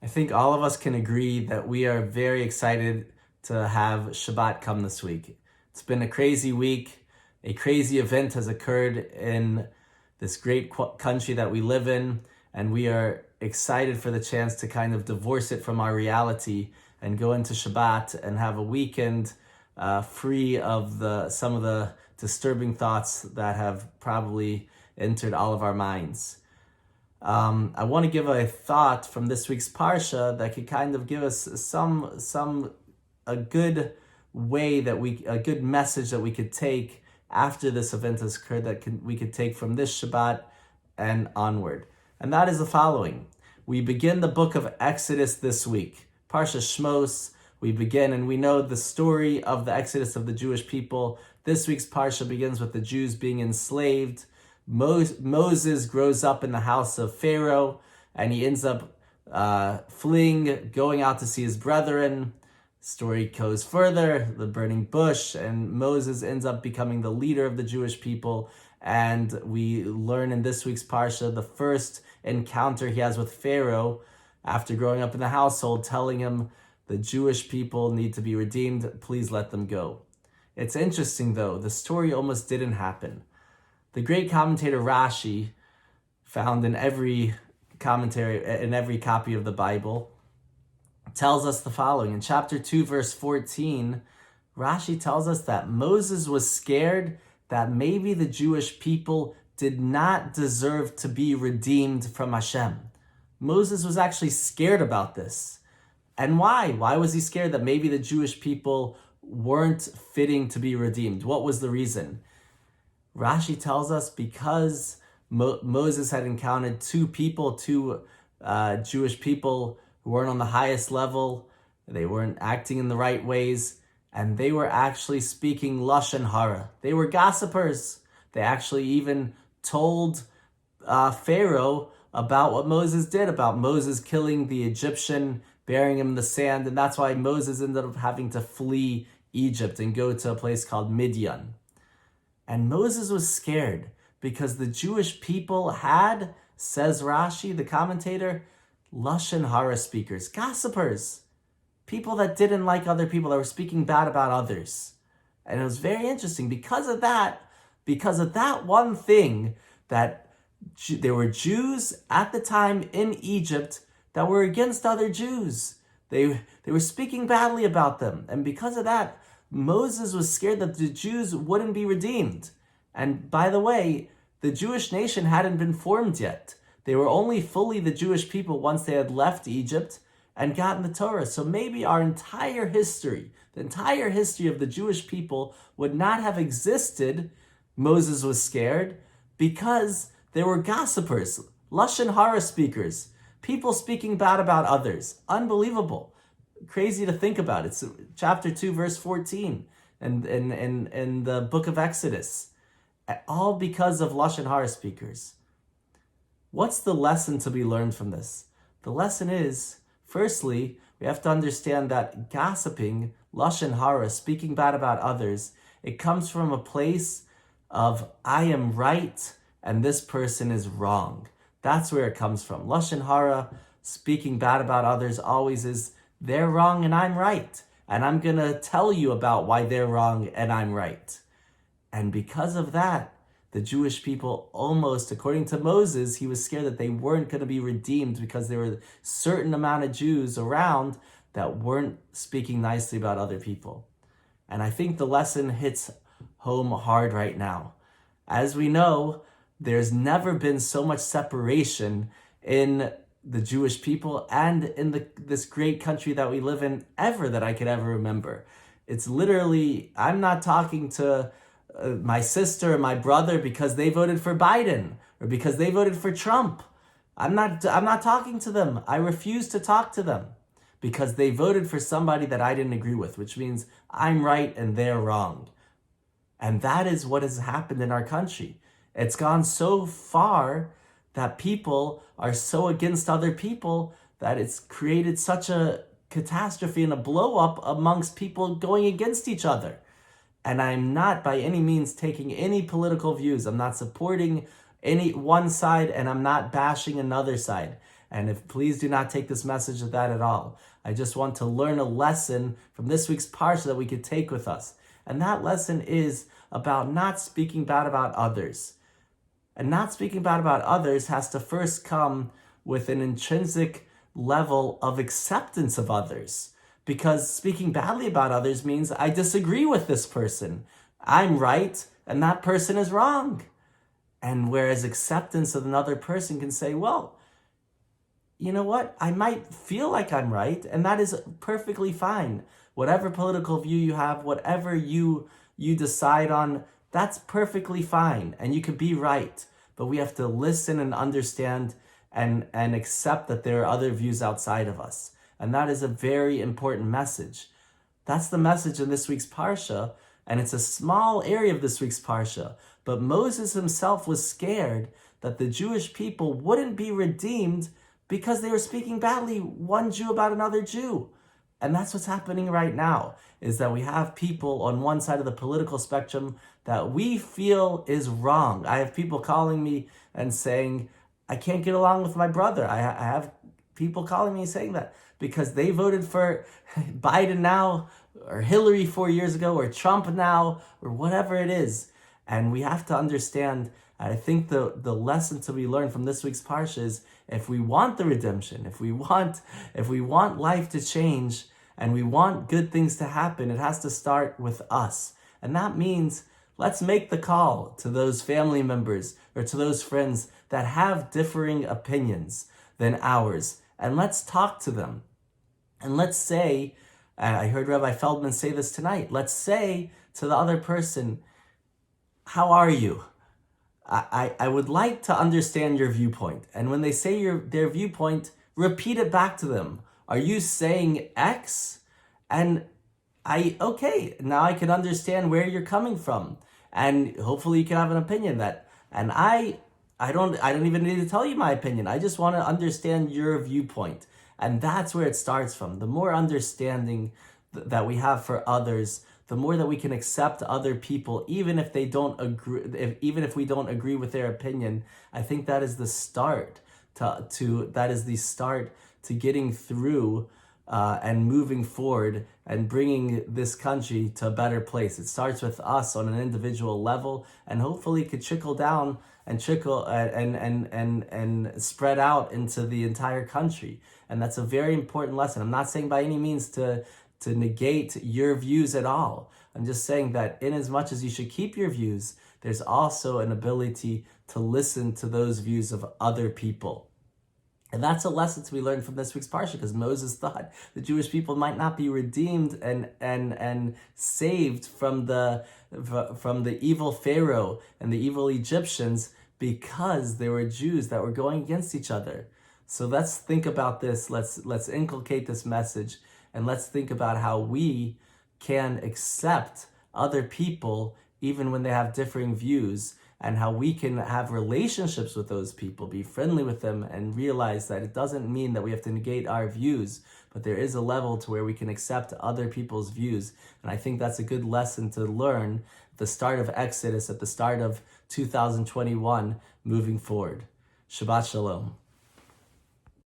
I think all of us can agree that we are very excited to have Shabbat come this week. It's been a crazy week. A crazy event has occurred in this great country that we live in, and we are excited for the chance to kind of divorce it from our reality and go into Shabbat and have a weekend free of some of the disturbing thoughts that have probably entered all of our minds. I want to give a thought from this week's Parsha that could kind of give us a good way that a good message that we could take after this event has occurred we could take from this Shabbat and onward. And that is the following. We begin the book of Exodus this week. Parshas Shemos, we begin, and we know the story of the Exodus of the Jewish people. This week's Parsha begins with the Jews being enslaved. Moses grows up in the house of Pharaoh, and he ends up fleeing, going out to see his brethren. Story goes further, the burning bush, and Moses ends up becoming the leader of the Jewish people. And we learn in this week's Parsha the first encounter he has with Pharaoh after growing up in the household, telling him the Jewish people need to be redeemed, please let them go. It's interesting though, the story almost didn't happen. The great commentator Rashi, found in every commentary, in every copy of the Bible, tells us the following. In chapter 2, verse 14, Rashi tells us that Moses was scared that maybe the Jewish people did not deserve to be redeemed from Hashem. Moses was actually scared about this. And why? Why was he scared that maybe the Jewish people weren't fitting to be redeemed? What was the reason? Rashi tells us because Moses had encountered two Jewish people who weren't on the highest level, they weren't acting in the right ways, and they were actually speaking Lashon Hara. They were gossipers. They actually even told Pharaoh about what Moses did, about Moses killing the Egyptian, burying him in the sand, and that's why Moses ended up having to flee Egypt and go to a place called Midian. And Moses was scared because the Jewish people had, says Rashi, the commentator, Lashon Hara speakers, gossipers, people that didn't like other people, that were speaking bad about others. And it was very interesting because of that one thing, that there were Jews at the time in Egypt that were against other Jews. They were speaking badly about them. And because of that, Moses was scared that the Jews wouldn't be redeemed. And by the way, the Jewish nation hadn't been formed yet. They were only fully the Jewish people once they had left Egypt and gotten the Torah. So maybe our entire history, the entire history of the Jewish people would not have existed. Moses was scared because there were gossipers, Lashon Hara speakers, people speaking bad about others. Unbelievable. Crazy to think about. It's chapter 2, verse 14 and in the book of Exodus. All because of Lashon Hara speakers. What's the lesson to be learned from this? The lesson is, firstly, we have to understand that gossiping, Lashon Hara, speaking bad about others, it comes from a place of I am right and this person is wrong. That's where it comes from. Lashon Hara, speaking bad about others, always is they're wrong and I'm right. And I'm going to tell you about why they're wrong and I'm right. And because of that, the Jewish people almost, according to Moses, he was scared that they weren't going to be redeemed because there were a certain amount of Jews around that weren't speaking nicely about other people. And I think the lesson hits home hard right now. As we know, there's never been so much separation in the Jewish people and in this great country that we live in ever that I could ever remember. It's literally, I'm not talking to my sister or my brother because they voted for Biden or because they voted for Trump. I'm not talking to them. I refuse to talk to them because they voted for somebody that I didn't agree with, which means I'm right and they're wrong. And that is what has happened in our country. It's gone so far that people are so against other people that it's created such a catastrophe and a blow up amongst people going against each other. And I'm not by any means taking any political views. I'm not supporting any one side and I'm not bashing another side. And please do not take this message as that at all. I just want to learn a lesson from this week's Parsha that we could take with us. And that lesson is about not speaking bad about others. And not speaking bad about others has to first come with an intrinsic level of acceptance of others. Because speaking badly about others means I disagree with this person. I'm right and that person is wrong. And whereas acceptance of another person can say, well, you know what? I might feel like I'm right, and that is perfectly fine. Whatever political view you have, whatever you decide on, that's perfectly fine, and you could be right. But we have to listen and understand and accept that there are other views outside of us. And that is a very important message. That's the message in this week's Parsha, and it's a small area of this week's Parsha. But Moses himself was scared that the Jewish people wouldn't be redeemed because they were speaking badly one Jew about another Jew. And that's what's happening right now, is that we have people on one side of the political spectrum that we feel is wrong. I have people calling me and saying, I can't get along with my brother. I have people calling me saying that because they voted for Biden now, or Hillary 4 years ago, or Trump now, or whatever it is. And we have to understand, I think the lesson to be learned from this week's Parsha is, if we want the redemption, if we want life to change, and we want good things to happen, it has to start with us. And that means let's make the call to those family members or to those friends that have differing opinions than ours. And let's talk to them. And let's say, I heard Rabbi Feldman say this tonight, let's say to the other person, how are you? I would like to understand your viewpoint. And when they say their viewpoint, repeat it back to them. Are you saying X? And okay, now I can understand where you're coming from. And hopefully you can have an opinion that, and I don't even need to tell you my opinion. I just want to understand your viewpoint. And that's where it starts from. The more understanding that we have for others, the more that we can accept other people, even if they don't agree, even if we don't agree with their opinion. I think that is the start to getting through and moving forward and bringing this country to a better place. It starts with us on an individual level, and hopefully it could trickle down and and spread out into the entire country. And that's a very important lesson. I'm not saying by any means to negate your views at all. I'm just saying that in as much as you should keep your views, there's also an ability to listen to those views of other people. And that's a lesson to be learned from this week's Parsha, because Moses thought the Jewish people might not be redeemed and saved from the evil Pharaoh and the evil Egyptians because they were Jews that were going against each other. So let's think about this. Let's inculcate this message. And let's think about how we can accept other people even when they have differing views, and how we can have relationships with those people, be friendly with them, and realize that it doesn't mean that we have to negate our views, but there is a level to where we can accept other people's views. And I think that's a good lesson to learn at the start of Exodus, at the start of 2021, moving forward. Shabbat Shalom.